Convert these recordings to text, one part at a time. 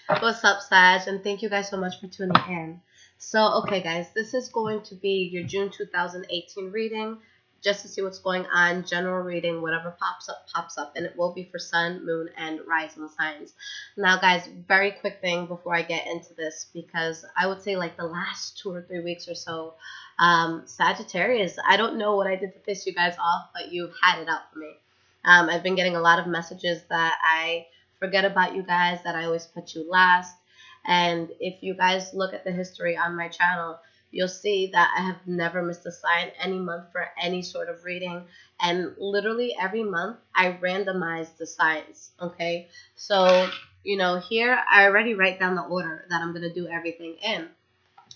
What's up, Sag? And thank you guys so much for tuning in. So, okay, guys, this is going to be your June 2018 reading, just to see what's going on. General reading, whatever pops up, and it will be for Sun, Moon, and Rising signs. Now, guys, very quick thing before I get into this, because I would say like the last 2 or 3 weeks or so, Sagittarius, I don't know what I did to piss you guys off, but you've had it out for me. I've been getting a lot of messages that I forget about you guys, that I always put you last. And if you guys look at the history on my channel, you'll see that I have never missed a sign any month for any sort of reading. And literally every month I randomize the signs. Okay. So, here I already write down the order that I'm going to do everything in.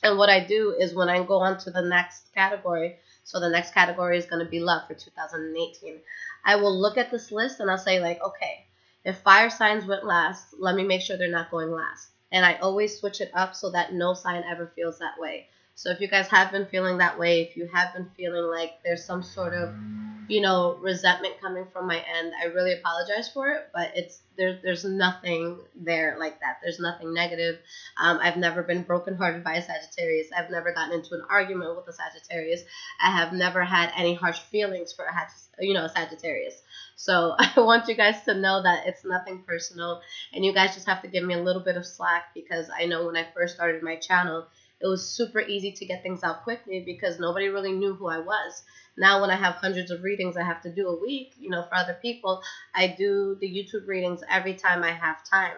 And what I do is when I go on to the next category, so the next category is going to be love for 2018, I will look at this list and I'll say, like, okay, if fire signs went last, let me make sure they're not going last. And I always switch it up so that no sign ever feels that way. So if you guys have been feeling that way, if you have been feeling like there's some sort of, resentment coming from my end, I really apologize for it, but there's nothing there like that. There's nothing negative. I've never been brokenhearted by a Sagittarius. I've never gotten into an argument with a Sagittarius. I have never had any harsh feelings for a Sagittarius. So I want you guys to know that it's nothing personal, and you guys just have to give me a little bit of slack, because I know when I first started my channel, it was super easy to get things out quickly because nobody really knew who I was. Now when I have hundreds of readings I have to do a week, for other people, I do the YouTube readings every time I have time.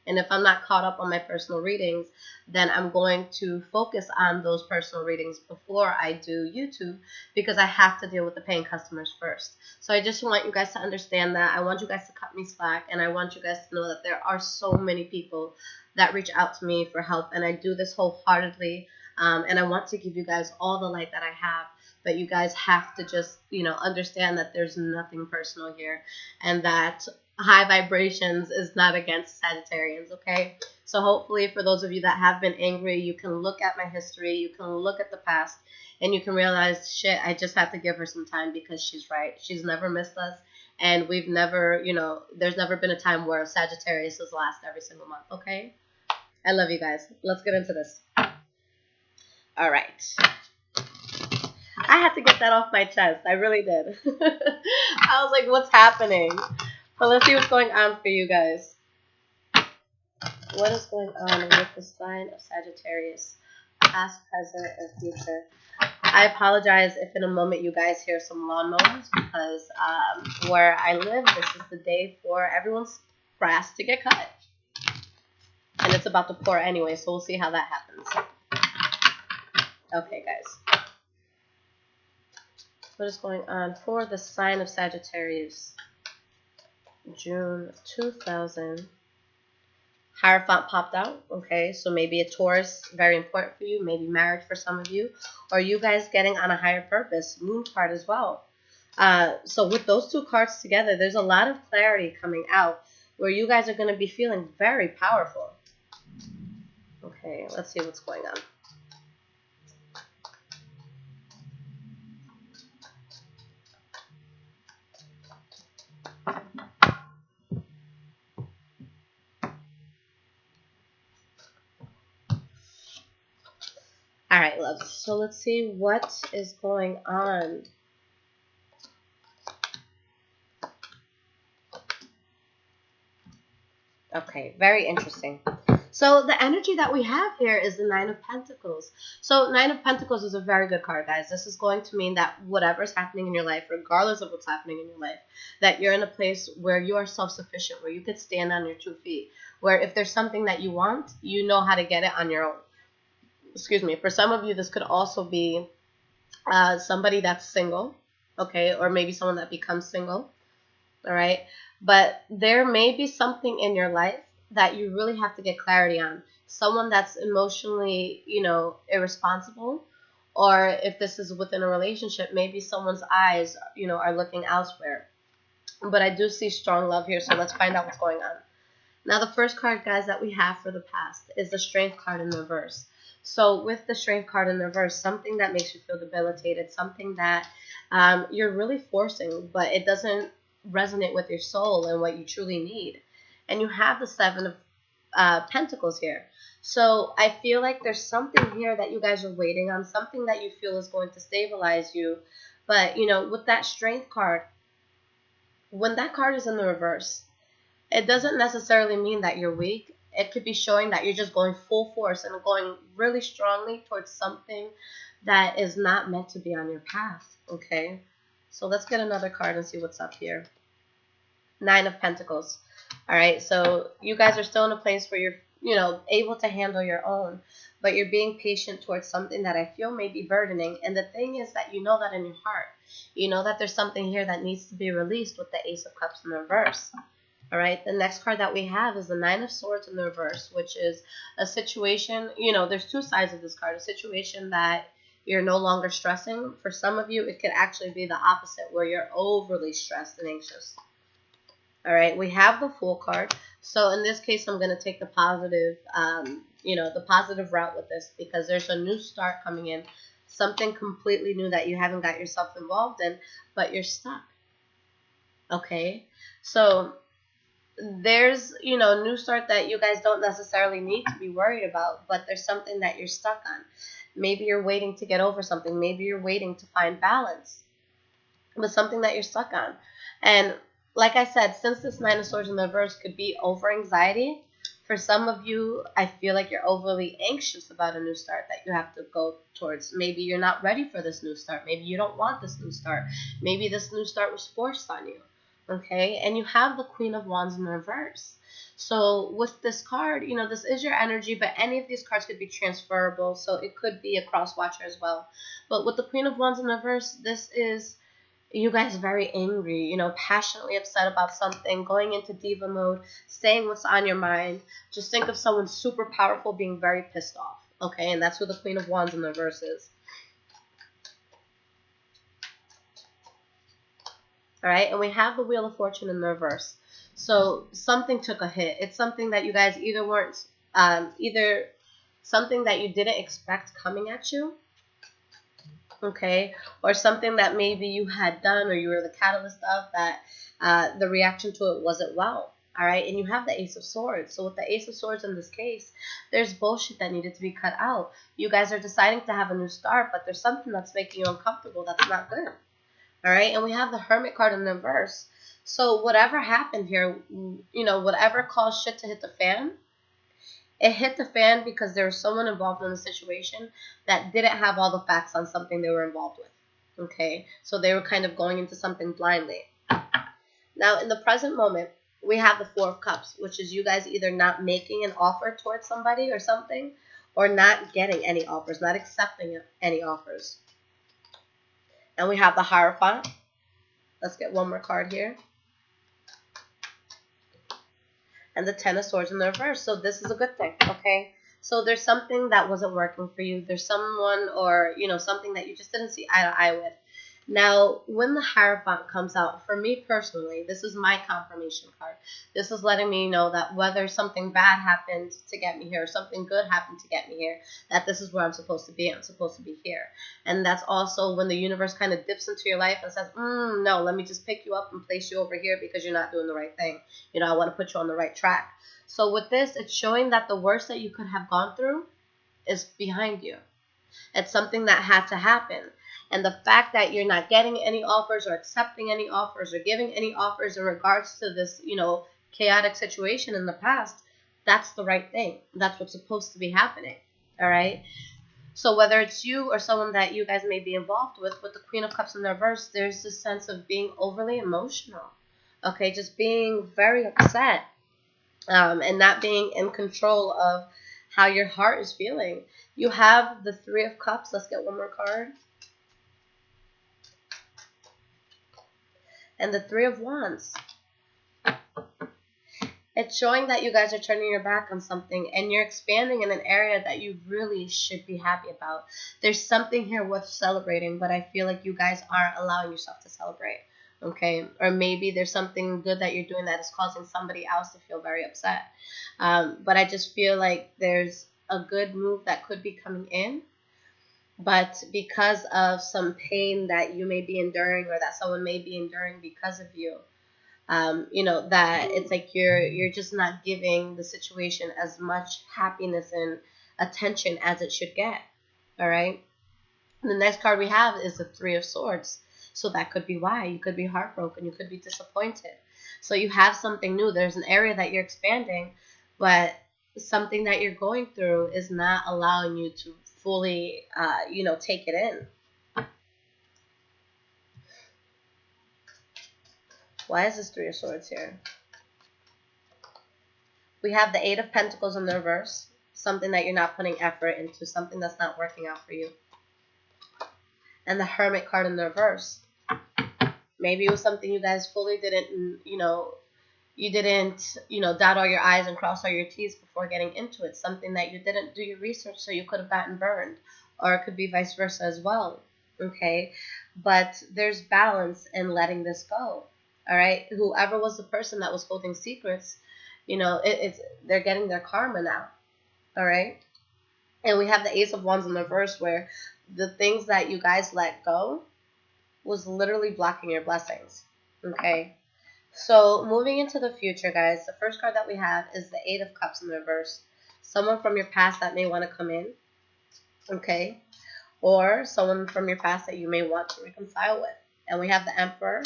And if I'm not caught up on my personal readings, then I'm going to focus on those personal readings before I do YouTube, because I have to deal with the paying customers first. So I just want you guys to understand that. I want you guys to cut me slack, and I want you guys to know that there are so many people that reach out to me for help, and I do this wholeheartedly. And I want to give you guys all the light that I have, but you guys have to just, understand that there's nothing personal here, and that high vibrations is not against Sagittarians, okay? So hopefully for those of you that have been angry, you can look at my history, you can look at the past, and you can realize, shit, I just have to give her some time, because she's right. She's never missed us, and we've never, there's never been a time where Sagittarius is last every single month, okay? I love you guys. Let's get into this. All right. I had to get that off my chest. I really did. I was like, what's happening? But let's see what's going on for you guys. What is going on with the sign of Sagittarius? Past, present, and future. I apologize if in a moment you guys hear some lawnmowers, because where I live, this is the day for everyone's grass to get cut. And it's about to pour anyway, so we'll see how that happens. Okay, guys. What is going on for the sign of Sagittarius? June 2000. Hierophant popped out. Okay, so maybe a Taurus, very important for you. Maybe marriage for some of you. Or you guys getting on a higher purpose. Moon card as well. So with those two cards together, there's a lot of clarity coming out where you guys are going to be feeling very powerful. Okay, let's see what's going on. All right, loves. So let's see what is going on. Okay, very interesting. So the energy that we have here is the Nine of Pentacles. So Nine of Pentacles is a very good card, guys. This is going to mean that whatever's happening in your life, regardless of what's happening in your life, that you're in a place where you are self-sufficient, where you could stand on your 2 feet, where if there's something that you want, you know how to get it on your own. Excuse me. For some of you, this could also be somebody that's single, okay, or maybe someone that becomes single, all right? But there may be something in your life that you really have to get clarity on. Someone that's emotionally, irresponsible, or if this is within a relationship, maybe someone's eyes, are looking elsewhere. But I do see strong love here, so let's find out what's going on. Now, the first card, guys, that we have for the past is the Strength card in reverse. So with the Strength card in reverse, something that makes you feel debilitated, something that you're really forcing, but it doesn't resonate with your soul and what you truly need. And you have the Seven of Pentacles here. So I feel like there's something here that you guys are waiting on, something that you feel is going to stabilize you. But, you know, with that Strength card, when that card is in the reverse, it doesn't necessarily mean that you're weak. It could be showing that you're just going full force and going really strongly towards something that is not meant to be on your path, okay? So let's get another card and see what's up here. Nine of Pentacles. All right, so you guys are still in a place where you're, you know, able to handle your own, but you're being patient towards something that I feel may be burdening. And the thing is that you know that in your heart. You know that there's something here that needs to be released with the Ace of Cups in the reverse. All right, the next card that we have is the Nine of Swords in the reverse, which is a situation, you know, there's two sides of this card. A situation that you're no longer stressing. For some of you, it could actually be the opposite, where you're overly stressed and anxious. All right, we have the Fool card. So in this case, I'm going to take the positive, you know, the positive route with this, because there's a new start coming in, something completely new that you haven't got yourself involved in, but you're stuck. Okay, so there's, you know, new start that you guys don't necessarily need to be worried about, but there's something that you're stuck on. Maybe you're waiting to get over something. Maybe you're waiting to find balance with something that you're stuck on. And like I said, since this Nine of Swords in the reverse could be over anxiety, for some of you, I feel like you're overly anxious about a new start that you have to go towards. Maybe you're not ready for this new start. Maybe you don't want this new start. Maybe this new start was forced on you. Okay, and you have the Queen of Wands in the reverse. So with this card, you know, this is your energy, but any of these cards could be transferable. So it could be a cross watcher as well. But with the Queen of Wands in the reverse, this is you guys very angry, you know, passionately upset about something, going into diva mode, saying what's on your mind. Just think of someone super powerful being very pissed off, okay? And that's what the Queen of Wands in the reverse is. All right, and we have the Wheel of Fortune in the reverse. So something took a hit. It's something that you guys either weren't, either something that you didn't expect coming at you, okay, or something that maybe you had done or you were the catalyst of that, the reaction to it wasn't well. All right, and you have the Ace of Swords. So with the Ace of Swords in this case, there's bullshit that needed to be cut out. You guys are deciding to have a new start, but there's something that's making you uncomfortable that's not good. All right, and we have the Hermit card in the reverse. So whatever happened here, you know, whatever caused shit to hit the fan, it hit the fan because there was someone involved in the situation that didn't have all the facts on something they were involved with. Okay, so they were kind of going into something blindly. Now, in the present moment, we have the Four of Cups, which is you guys either not making an offer towards somebody or something, or not getting any offers, not accepting any offers. And we have the Hierophant. Let's get one more card here. And the Ten of Swords in the reverse. So this is a good thing, okay? So there's something that wasn't working for you. There's someone or, you know, something that you just didn't see eye to eye with. Now, when the Hierophant comes out, for me personally, this is my confirmation card. This is letting me know that whether something bad happened to get me here or something good happened to get me here, that this is where I'm supposed to be. I'm supposed to be here. And that's also when the universe kind of dips into your life and says, no, let me just pick you up and place you over here because you're not doing the right thing. You know, I want to put you on the right track. So with this, it's showing that the worst that you could have gone through is behind you. It's something that had to happen. And the fact that you're not getting any offers or accepting any offers or giving any offers in regards to this, you know, chaotic situation in the past, that's the right thing. That's what's supposed to be happening. All right. So whether it's you or someone that you guys may be involved with the Queen of Cups in the reverse, there's this sense of being overly emotional. Okay. Just being very upset, and not being in control of how your heart is feeling. You have the Three of Cups. Let's get one more card. And the Three of Wands. It's showing that you guys are turning your back on something and you're expanding in an area that you really should be happy about. There's something here worth celebrating, but I feel like you guys aren't allowing yourself to celebrate. Okay, or maybe there's something good that you're doing that is causing somebody else to feel very upset. But I just feel like there's a good move that could be coming in. But because of some pain that you may be enduring or that someone may be enduring because of you, You know, that it's like you're just not giving the situation as much happiness and attention as it should get. All right. And the next card we have is the Three of Swords. So that could be why. You could be heartbroken. You could be disappointed. So you have something new. There's an area that you're expanding, but something that you're going through is not allowing you to fully, you know, take it in. Why is this Three of Swords here? We have the Eight of Pentacles in the reverse. Something that you're not putting effort into. Something that's not working out for you. And the Hermit card in the reverse. Maybe it was something you guys fully didn't, you know, you didn't, you know, dot all your I's and cross all your T's before getting into it. Something that you didn't do your research, so you could have gotten burned. Or it could be vice versa as well. Okay? But there's balance in letting this go. All right? Whoever was the person that was holding secrets, you know, they're getting their karma now. All right? And we have the Ace of Wands in the reverse, where the things that you guys let go was literally blocking your blessings. Okay? So moving into the future, guys, the first card that we have is the Eight of Cups in the reverse. Someone from your past that may want to come in. Okay? Or someone from your past that you may want to reconcile with. And we have the Emperor.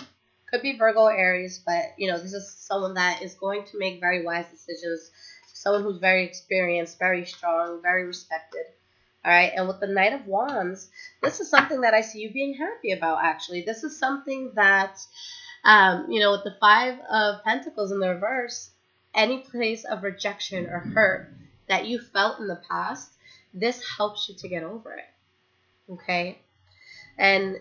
Could be Virgo or Aries, but, you know, this is someone that is going to make very wise decisions. Someone who's very experienced, very strong, very respected. All right, and with the Knight of Wands, this is something that I see you being happy about, actually. This is something that, you know, with the Five of Pentacles in the reverse, any place of rejection or hurt that you felt in the past, this helps you to get over it. Okay? And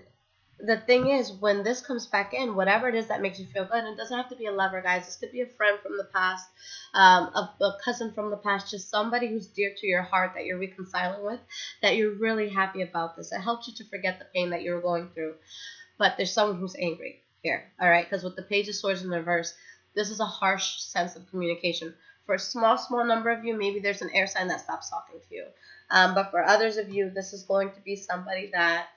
the thing is, when this comes back in, whatever it is that makes you feel good, and it doesn't have to be a lover, guys. This could be a friend from the past, a cousin from the past, just somebody who's dear to your heart that you're reconciling with, that you're really happy about this. It helps you to forget the pain that you're going through. But there's someone who's angry here, all right? Because with the Page of Swords in reverse, this is a harsh sense of communication. For a small number of you, maybe there's an air sign that stops talking to you. But for others of you, this is going to be somebody that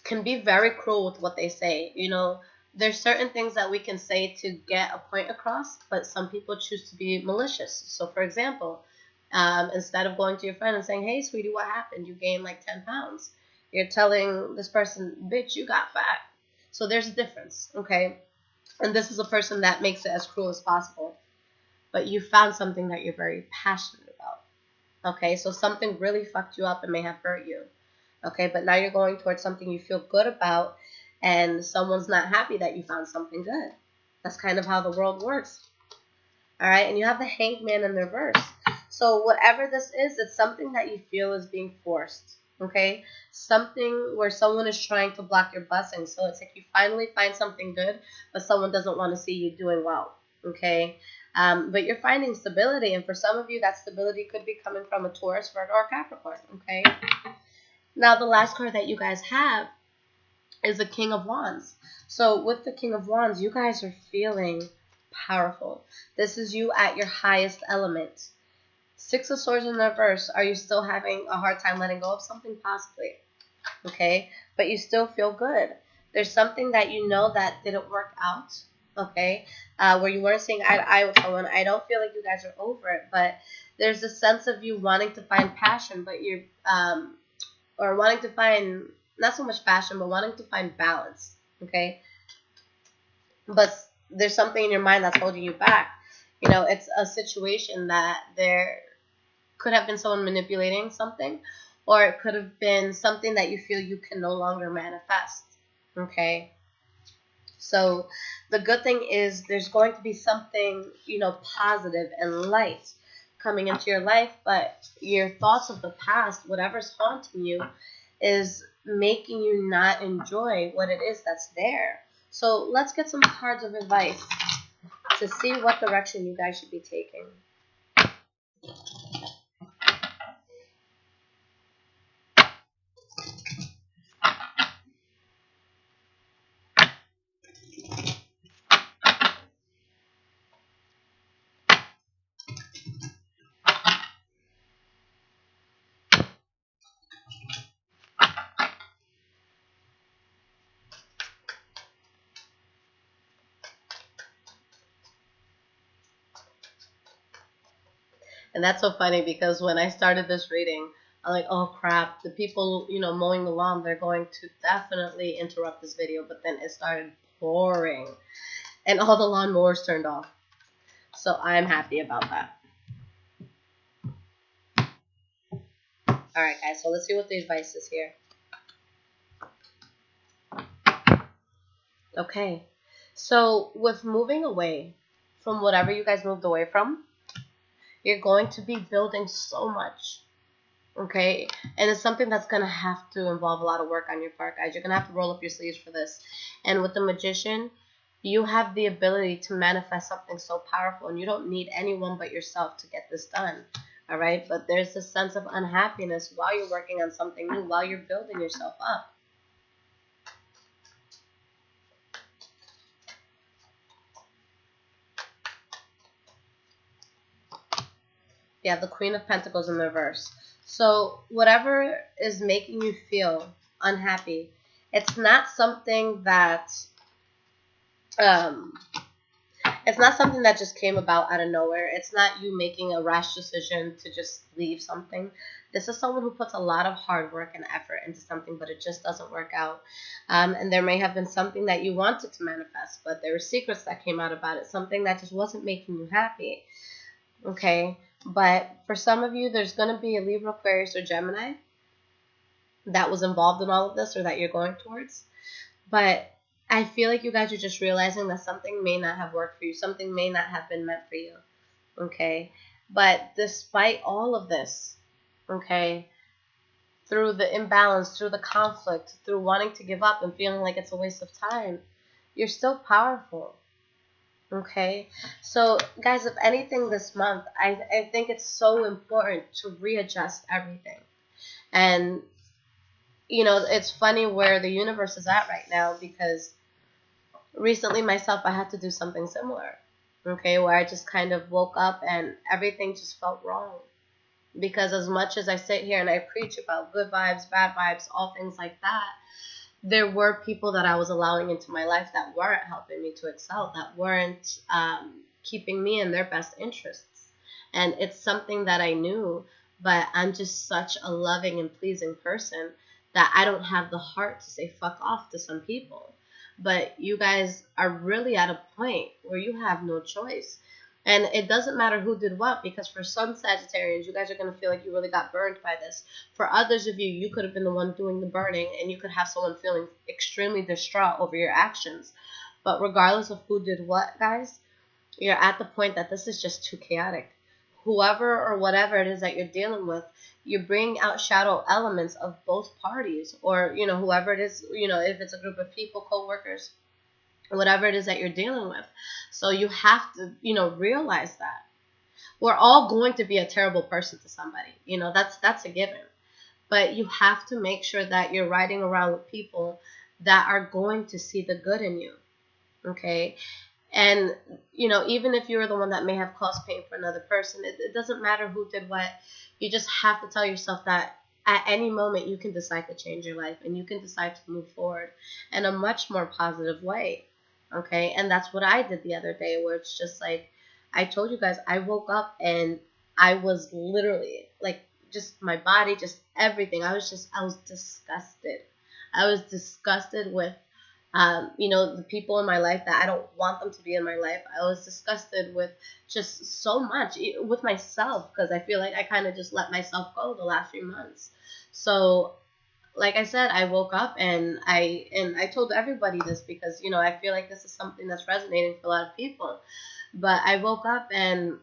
can be very cruel with what they say. You know, there's certain things that we can say to get a point across, but some people choose to be malicious. So, for example, instead of going to your friend and saying, hey, sweetie, what happened? You gained like 10 pounds. You're telling this person, bitch, you got fat. So there's a difference, okay? And this is a person that makes it as cruel as possible. But you found something that you're very passionate about, okay? So something really fucked you up and may have hurt you. Okay, but now you're going towards something you feel good about, and someone's not happy that you found something good. That's kind of how the world works. All right, and you have the Hanged Man in the reverse. So whatever this is, it's something that you feel is being forced. Okay, something where someone is trying to block your blessings. So it's like you finally find something good, but someone doesn't want to see you doing well. Okay, but you're finding stability, and for some of you, that stability could be coming from a Taurus, Virgo, or Capricorn. Okay. Now, the last card that you guys have is the King of Wands. So with the King of Wands, you guys are feeling powerful. This is you at your highest element. Six of Swords in reverse. Are you still having a hard time letting go of something? Possibly. Okay? But you still feel good. There's something that you know that didn't work out. Okay? Where you weren't seeing eye to eye with someone. I don't feel like you guys are over it. But there's a sense of you wanting to find passion, but you're... or wanting to find, not so much passion, but wanting to find balance, okay? But there's something in your mind that's holding you back. You know, it's a situation that there could have been someone manipulating something, or it could have been something that you feel you can no longer manifest, okay? So the good thing is there's going to be something, you know, positive and light coming into your life, but your thoughts of the past, whatever's haunting you, is making you not enjoy what it is that's there. So let's get some cards of advice to see what direction you guys should be taking. And that's so funny because when I started this reading, I'm like, oh crap, the people, mowing the lawn, they're going to definitely interrupt this video. But then it started pouring and all the lawnmowers turned off. So I'm happy about that. All right, guys, so let's see what the advice is here. Okay, so with moving away from whatever you guys moved away from, you're going to be building so much. Okay, and it's something that's going to have to involve a lot of work on your part, guys. You're going to have to roll up your sleeves for this. And with the Magician, you have the ability to manifest something so powerful, and you don't need anyone but yourself to get this done. All right, but there's this sense of unhappiness while you're working on something new, while you're building yourself up. Yeah, the Queen of Pentacles in reverse. So whatever is making you feel unhappy, it's not something that it's not something that just came about out of nowhere. It's not you making a rash decision to just leave something. This is someone who puts a lot of hard work and effort into something, but it just doesn't work out. And there may have been something that you wanted to manifest, but there were secrets that came out about it, something that just wasn't making you happy. Okay, but for some of you, there's going to be a Libra, Aquarius, or Gemini that was involved in all of this or that you're going towards. But I feel like you guys are just realizing that something may not have worked for you. Something may not have been meant for you. Okay, but despite all of this, okay, through the imbalance, through the conflict, through wanting to give up and feeling like it's a waste of time, you're still powerful. Okay, so guys, if anything this month, I think it's so important to readjust everything. And, it's funny where the universe is at right now, because recently myself, I had to do something similar. Okay, where I just kind of woke up and everything just felt wrong. Because as much as I sit here and I preach about good vibes, bad vibes, all things like that, there were people that I was allowing into my life that weren't helping me to excel, that weren't keeping me in their best interests. And it's something that I knew, but I'm just such a loving and pleasing person that I don't have the heart to say fuck off to some people. But you guys are really at a point where you have no choice. And it doesn't matter who did what, because for some Sagittarians, you guys are going to feel like you really got burned by this. For others of you, you could have been the one doing the burning, and you could have someone feeling extremely distraught over your actions. But regardless of who did what, guys, you're at the point that this is just too chaotic. Whoever or whatever it is that you're dealing with, you're bringing out shadow elements of both parties, or, whoever it is, if it's a group of people, co-workers, whatever it is that you're dealing with. So you have to, realize that we're all going to be a terrible person to somebody. That's a given. But you have to make sure that you're riding around with people that are going to see the good in you. Okay. And, even if you're the one that may have caused pain for another person, it doesn't matter who did what. You just have to tell yourself that at any moment you can decide to change your life, and you can decide to move forward in a much more positive way. Okay, and that's what I did the other day, where it's just like, I told you guys, I woke up and I was literally like, just my body, just everything. I was disgusted. I was disgusted with, the people in my life that I don't want them to be in my life. I was disgusted with just so much, with myself, because I feel like I kind of just let myself go the last few months. So, like I said, I woke up and I told everybody this because, I feel like this is something that's resonating for a lot of people. But I woke up and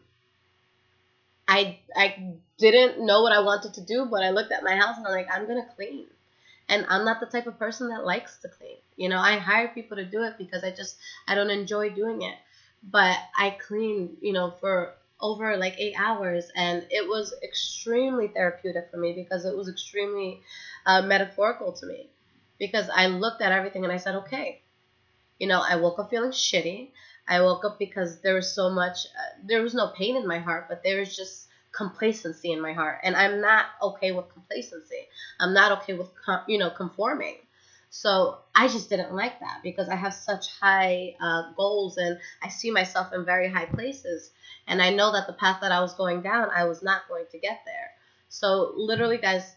I didn't know what I wanted to do, but I looked at my house and I'm like, I'm going to clean. And I'm not the type of person that likes to clean. I hire people to do it because I don't enjoy doing it. But I cleaned, for over like 8 hours, and it was extremely therapeutic for me because it was extremely metaphorical to me, because I looked at everything and I said, okay, I woke up feeling shitty. I woke up because there was so much, there was no pain in my heart, but there was just complacency in my heart. And I'm not okay with complacency. I'm not okay with, conforming. So I just didn't like that because I have such high goals and I see myself in very high places. And I know that the path that I was going down, I was not going to get there. So literally, guys,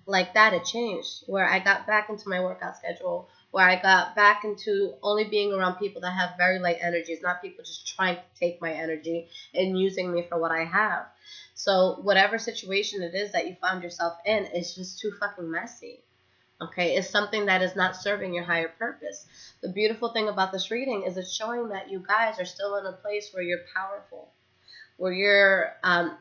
like that, it changed where I got back into my workout schedule, where I got back into only being around people that have very light energies, not people just trying to take my energy and using me for what I have. So whatever situation it is that you found yourself in, it's just too fucking messy. Okay, it's something that is not serving your higher purpose. The beautiful thing about this reading is it's showing that you guys are still in a place where you're powerful, where you're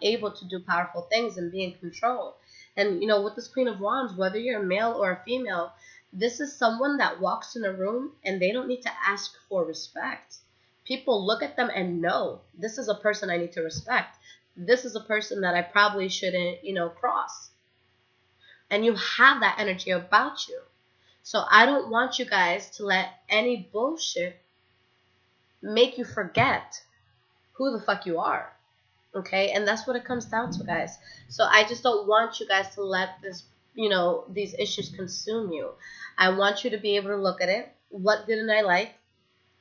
able to do powerful things and be in control. And, you know, with this Queen of Wands, whether you're a male or a female, this is someone that walks in a room and they don't need to ask for respect. People look at them and know this is a person I need to respect. This is a person that I probably shouldn't, you know, cross. And you have that energy about you. So I don't want you guys to let any bullshit make you forget who the fuck you are. Okay, and that's what it comes down to, guys. So I just don't want you guys to let this, you know, these issues consume you. I want you to be able to look at it. What didn't I like?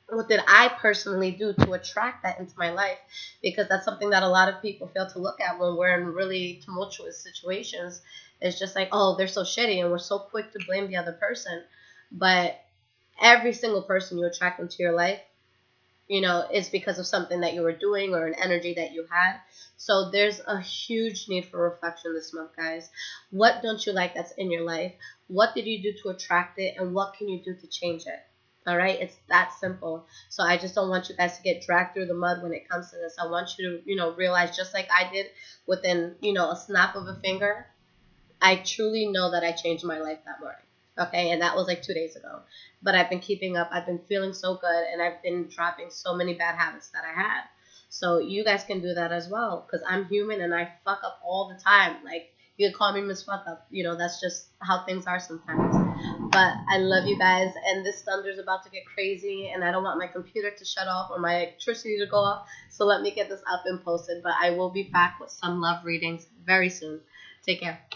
What did I personally do to attract that into my life? Because that's something that a lot of people fail to look at when we're in really tumultuous situations. It's just like, oh, they're so shitty, and we're so quick to blame the other person. But every single person you attract into your life, you know, is because of something that you were doing or an energy that you had. So there's a huge need for reflection this month, guys. What don't you like that's in your life? What did you do to attract it? And what can you do to change it? All right, it's that simple. So I just don't want you guys to get dragged through the mud when it comes to this. I want you to, you know, realize, just like I did within, you know, a snap of a finger, I truly know that I changed my life that morning. Okay, and that was like 2 days ago. But I've been keeping up. I've been feeling so good, and I've been dropping so many bad habits that I had. So you guys can do that as well, because I'm human and I fuck up all the time. Like, you can call me Miss Fuck Up. You know, that's just how things are sometimes. But I love you guys, and this thunder's about to get crazy, and I don't want my computer to shut off or my electricity to go off. So let me get this up and posted. But I will be back with some love readings very soon. Take care.